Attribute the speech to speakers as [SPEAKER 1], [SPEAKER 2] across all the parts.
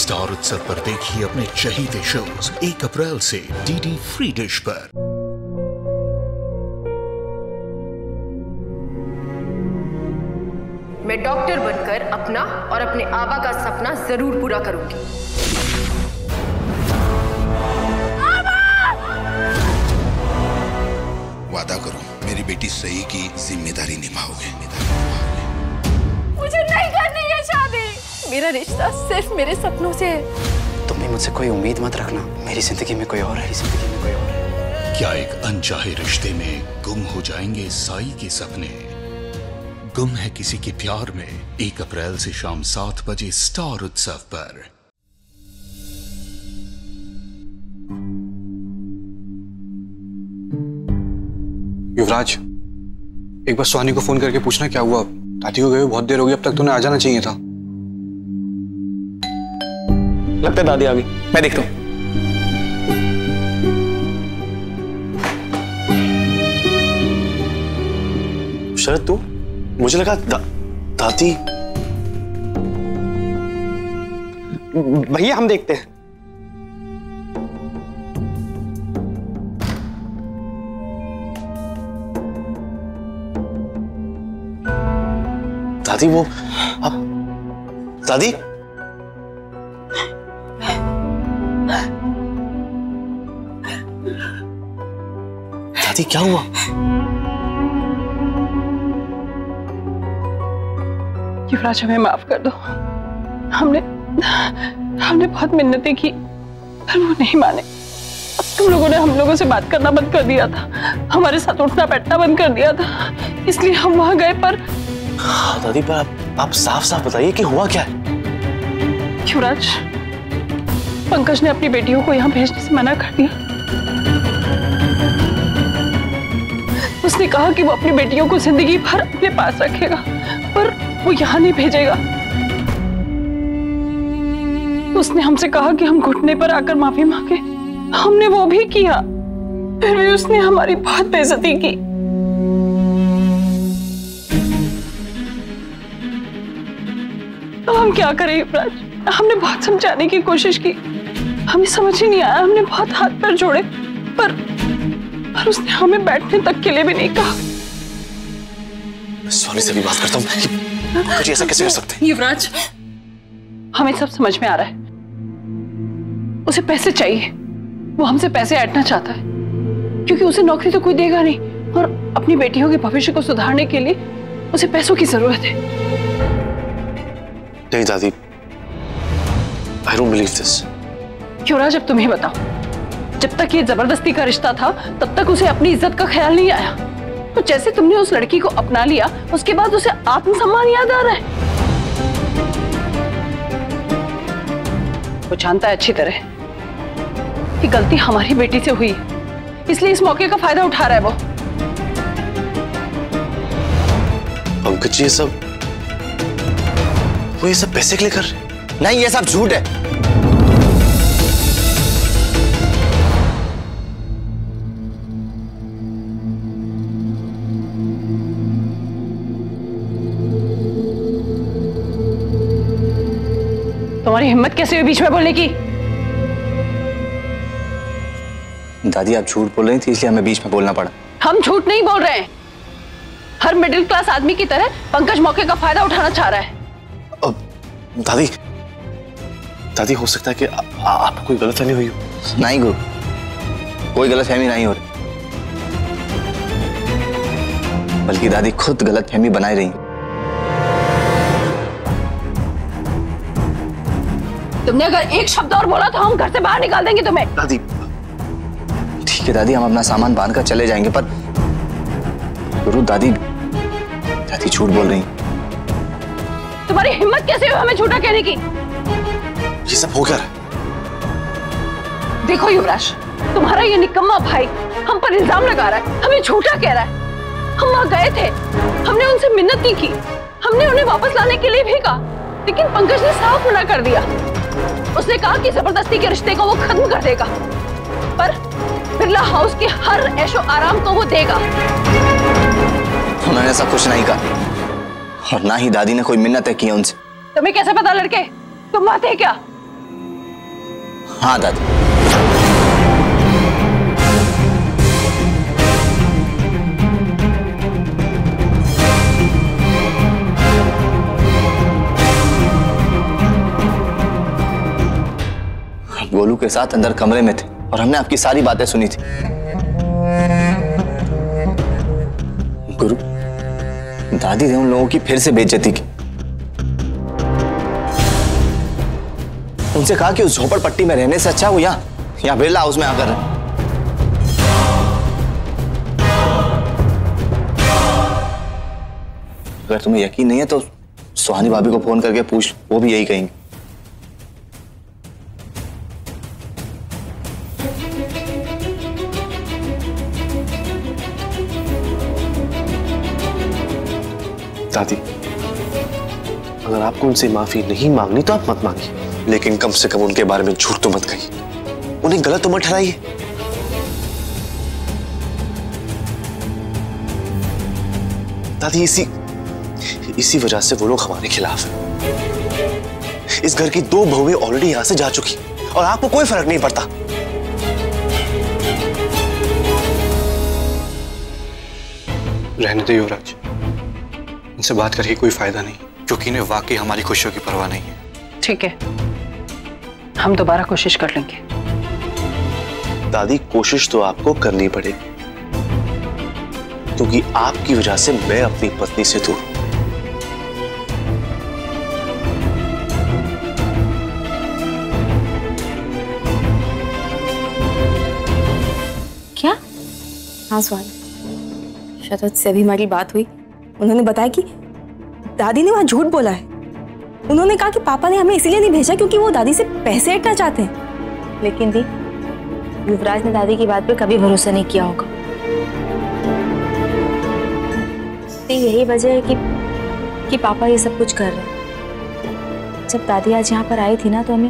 [SPEAKER 1] Star उत्सव पर देखिए अपने चहीते शोज 1 अप्रैल से डीडी फ्री डिश पर।
[SPEAKER 2] मैं डॉक्टर बनकर अपना और अपने आबा का सपना जरूर पूरा करूंगी।
[SPEAKER 3] वादा करो मेरी बेटी सही की जिम्मेदारी निभाओगे।
[SPEAKER 2] मुझे नहीं करनी है शादी। मेरा रिश्ता सिर्फ मेरे सपनों से है।
[SPEAKER 4] तुम भी मुझसे कोई उम्मीद मत रखना। मेरी जिंदगी में कोई और है, जिंदगी में कोई और है।
[SPEAKER 1] क्या एक अनचाहे रिश्ते में गुम हो जाएंगे साई के सपने? गुम है किसी के प्यार में 1 अप्रैल से शाम 7 बजे स्टार उत्सव पर।
[SPEAKER 5] युवराज, एक बार सुहानी को फोन करके पूछना क्या हुआ। दादी को गए बहुत देर हो गई, अब तक तूने आ जाना चाहिए था।
[SPEAKER 4] लगता है दादी आ गई, मैं देखता हूँ। शरद तू? मुझे लगा दादी। भैया हम देखते हैं। दादी वो अब दादी दादी क्या हुआ?
[SPEAKER 6] युवराज हमें माफ कर दो। हमने बहुत मिन्नतें की पर वो नहीं माने। तुम लोगों ने हम लोगों से बात करना बंद कर दिया था, हमारे साथ उठना बैठना बंद कर दिया था, इसलिए हम वहां गए। पर
[SPEAKER 4] दादी पर आप साफ साफ बताइए कि हुआ क्या है?
[SPEAKER 6] युवराज, पंकज ने अपनी बेटियों को यहाँ भेजने से मना कर दिया। उसने कहा कि वो अपनी बेटियों को जिंदगी भर अपने पास रखेगा, पर वो यहाँ नहीं भेजेगा। उसने हमसे कहा कि हम घुटने पर आकर माफी मांगे। हमने वो भी किया, फिर भी उसने हमारी बहुत बेइज्जती की। अब हम क्या करें युवराज? हमने बहुत समझाने की कोशिश की, हमें समझ ही नहीं आया। हमने बहुत हाथ पैर जोड़े, पर उसने हमें बैठने तक के लिए भी नहीं कहा।
[SPEAKER 4] सोनी से भी बात करता हूँ कि ऐसा कैसे कर सकते हैं?
[SPEAKER 6] युवराज, हमें सब समझ में आ रहा है। उसे पैसे चाहिए, वो हमसे पैसे ऐंठना चाहता है, क्योंकि उसे नौकरी तो कोई देगा नहीं, और अपनी बेटियों के भविष्य को सुधारने के लिए उसे पैसों की जरूरत है।
[SPEAKER 4] नहीं दादी, I don't believe this.
[SPEAKER 6] युवराज, अब तुम ही बताओ, जब तक ये जबरदस्ती का रिश्ता था तब तक उसे अपनी इज्जत का ख्याल नहीं आया, तो जैसे तुमने उस लड़की को अपना लिया उसके बाद उसे आत्मसम्मान याद आ रहा है। वो जानता है अच्छी तरह कि गलती हमारी बेटी से हुई, इसलिए इस मौके का फायदा उठा रहा है वो।
[SPEAKER 4] पंकज जी वो ये सब पैसे के लिए कर रहे हैं? नहीं, ये सब झूठ है।
[SPEAKER 6] तुम्हारी हिम्मत कैसे हुई बीच में बोलने की?
[SPEAKER 4] दादी आप झूठ बोल रही थी, इसलिए हमें बीच में बोलना पड़ा।
[SPEAKER 6] हम झूठ नहीं बोल रहे हैं। हर मिडिल क्लास आदमी की तरह पंकज मौके का फायदा उठाना चाह रहा है।
[SPEAKER 4] दादी हो सकता है कि आपको कोई गलतफहमी हुई हो। नहीं गुरु, कोई गलतफहमी नहीं हो रही, बल्कि दादी खुद गलतफहमी बनाई रही।
[SPEAKER 6] तुमने अगर एक शब्द और बोला तो हम घर से बाहर निकाल देंगे तुम्हें।
[SPEAKER 4] दादी ठीक है दादी, हम अपना सामान बांध कर चले जाएंगे, पर गुरु दादी झूठ बोल रही।
[SPEAKER 6] तुम्हारी हिम्मत कैसे हुई हमें झूठा कहने की?
[SPEAKER 4] ये सब हो क्या रहा है?
[SPEAKER 6] देखो युवराज, तुम्हारा ये निकम्मा भाई हम पर इल्जाम लगा रहा है, हमें झूठा कह रहा है। हम वहां गए थे, हमने उनसे मिन्नत नहीं की, हमने उन्हें वापस लाने के लिए भी कहा, लेकिन पंकज ने साफ मना कर दिया। उसने कहा कि जबरदस्ती के रिश्ते को वो खत्म कर देगा, पर बिरला हाउस के हर ऐशो आराम को वो देगा।
[SPEAKER 4] उन्होंने ऐसा कुछ नहीं कहा, और ना ही दादी ने कोई मिन्नतें की उनसे।
[SPEAKER 6] तुम्हें कैसे पता लड़के? तुम आते क्या?
[SPEAKER 4] हाँ दादी। गोलू के साथ अंदर कमरे में थे और हमने आपकी सारी बातें सुनी थी। गुरु, दादी ने उन लोगों की फिर से बेइज्जती की। उनसे कहा कि उस झोपड़पट्टी में रहने से अच्छा वो यहाँ बिरला हाउस में आकर रहे। अगर तुम्हें यकीन नहीं है तो सुहानी भाभी को फोन करके पूछ, वो भी यही कहेंगे।
[SPEAKER 7] दादी, अगर आपको उनसे माफी नहीं मांगनी तो आप मत मांगिए, लेकिन कम से कम उनके बारे में झूठ तो मत कहिए, उन्हें गलत तो मत ठहराइए। दादी, इसी वजह से वो लोग हमारे खिलाफ हैं। इस घर की 2 बहुएं ऑलरेडी यहां से जा चुकी और आपको कोई फर्क नहीं पड़ता।
[SPEAKER 5] रहने दो युवराज, इनसे बात करके कोई फायदा नहीं, क्योंकि इन्हें वाकई हमारी खुशियों की परवाह नहीं है।
[SPEAKER 6] ठीक है, हम दोबारा कोशिश कर लेंगे।
[SPEAKER 7] दादी, कोशिश तो आपको करनी पड़ेगी, क्योंकि आपकी वजह से मैं अपनी पत्नी से दूर हूं।
[SPEAKER 2] क्या? हाँ सुहानी, शरद से अभी हमारी बात हुई। उन्होंने बताया कि दादी ने वहां झूठ बोला है। उन्होंने कहा कि पापा ने हमें इसीलिए नहीं भेजा क्योंकि वो दादी से पैसे हटना चाहते हैं। लेकिन दी, युवराज ने दादी की बात पे कभी भरोसा नहीं किया होगा। यही वजह है कि पापा ये सब कुछ कर रहे हैं। जब दादी आज यहाँ पर आई थी ना, तो हमें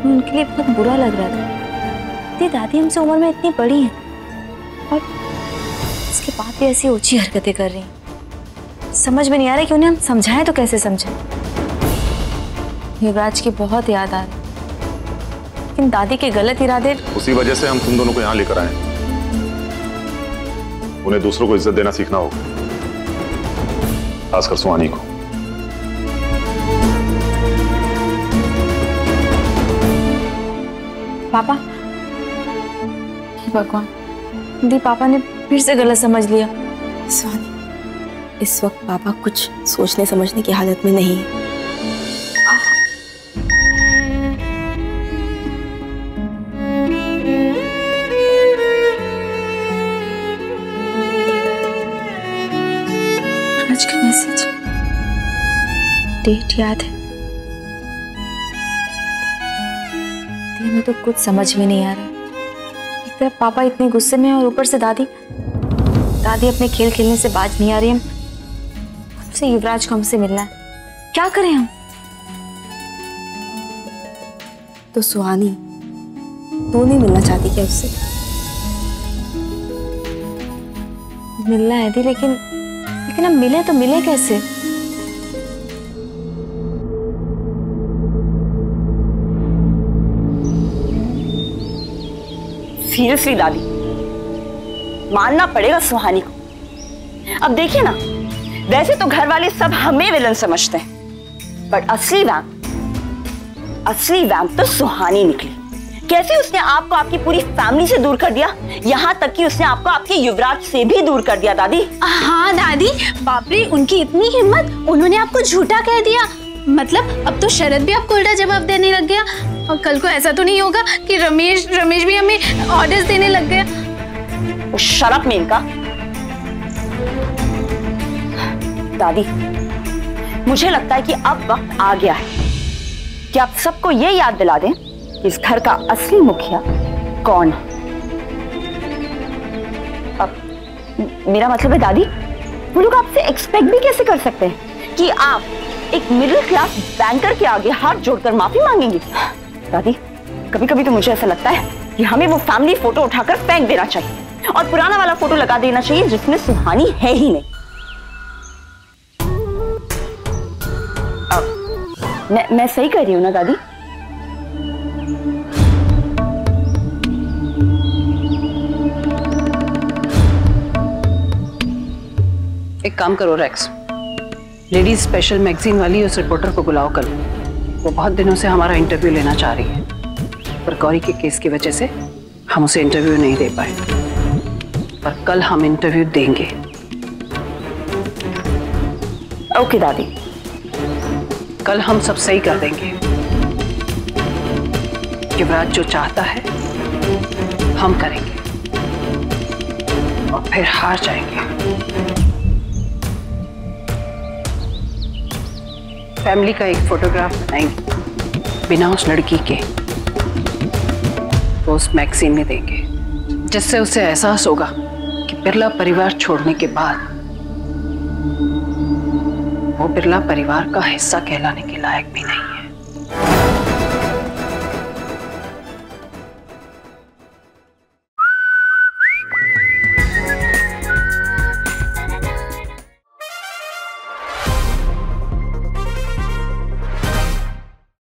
[SPEAKER 2] उनके लिए बहुत बुरा लग रहा था। दी, दादी हमसे उम्र में इतनी बड़ी हैं और इसके बाद भी ऐसी ऊंची हरकतें कर रही हैं। समझ में नहीं आ रहा कि उन्हें हम समझाएं तो कैसे समझाएं। युवराज की बहुत याद आ रही, लेकिन दादी के गलत इरादे।
[SPEAKER 8] उसी वजह से हम तुम दोनों को यहाँ लेकर आए। उन्हें दूसरों को इज्जत देना सीखना होगा, खासकर सुहानी को।
[SPEAKER 2] पापा, भगवान, दी पापा ने फिर से गलत समझ लिया। सुहानी, इस वक्त पापा कुछ सोचने समझने की हालत में नहीं है। आज का मैसेज, डेट याद है? हमें तो कुछ समझ में नहीं आ रहा। एक तरफ पापा इतने गुस्से में और ऊपर से दादी अपने खेल खेलने से बाज नहीं आ रही। हमसे युवराज को हमसे मिलना है, क्या करें हम? तो सुहानी, तू नहीं मिलना चाहती क्या उससे? मिलना है दी, लेकिन हम मिले तो मिले कैसे?
[SPEAKER 9] सीरियसली दादी, मानना पड़ेगा सुहानी को। अब देखिए ना, वैसे तो घर वाले सब हमें विलन समझते हैं, पर असली वैम्प तो सुहानी निकली। कैसे उसने आपको आपकी पूरी फैमिली से दूर कर दिया, यहाँ तक कि उसने आपको आपके युवराज से भी दूर कर दिया दादी।
[SPEAKER 10] हाँ दादी, बाप रे, उनकी इतनी हिम्मत, उन्होंने आपको झूठा कह दिया। मतलब अब तो शरद भी आपको उल्टा जवाब देने लग गया, और कल को ऐसा तो नहीं होगा कि रमेश भी हमें ऑर्डर्स देने लग गया।
[SPEAKER 9] शराब में इनका। दादी, मुझे लगता है कि अब वक्त आ गया है कि आप सबको ये याद दिला दें कि इस घर का असली मुखिया कौन है। अब मेरा मतलब है दादी, वो लोग आपसे एक्सपेक्ट भी कैसे कर सकते हैं कि आप एक मिडिल क्लास बैंकर के आगे हाथ जोड़कर माफी मांगेंगी? दादी, कभी कभी तो मुझे ऐसा लगता है कि हमें वो फैमिली फोटो उठाकर फेंक देना चाहिए और पुराना वाला फोटो लगा देना चाहिए जिसमें सुहानी है ही नहीं। मैं सही कह रही हूँ ना दादी?
[SPEAKER 6] एक काम करो रेक्स, लेडीज स्पेशल मैगजीन वाली उस रिपोर्टर को बुलाओ कल। वो बहुत दिनों से हमारा इंटरव्यू लेना चाह रही है, पर गौरी के केस की वजह से हम उसे इंटरव्यू नहीं दे पाए, पर कल हम इंटरव्यू देंगे।
[SPEAKER 9] ओके दादी।
[SPEAKER 6] कल हम सब सही कर देंगे। युवराज जो चाहता है हम करेंगे और फिर हार जाएंगे। फैमिली का एक फोटोग्राफ बनाएंगे बिना उस लड़की के, वो उस मैगजीन में देंगे, जिससे उसे एहसास होगा कि बिरला परिवार छोड़ने के बाद वो बिरला परिवार का हिस्सा कहलाने के लायक भी नहीं है।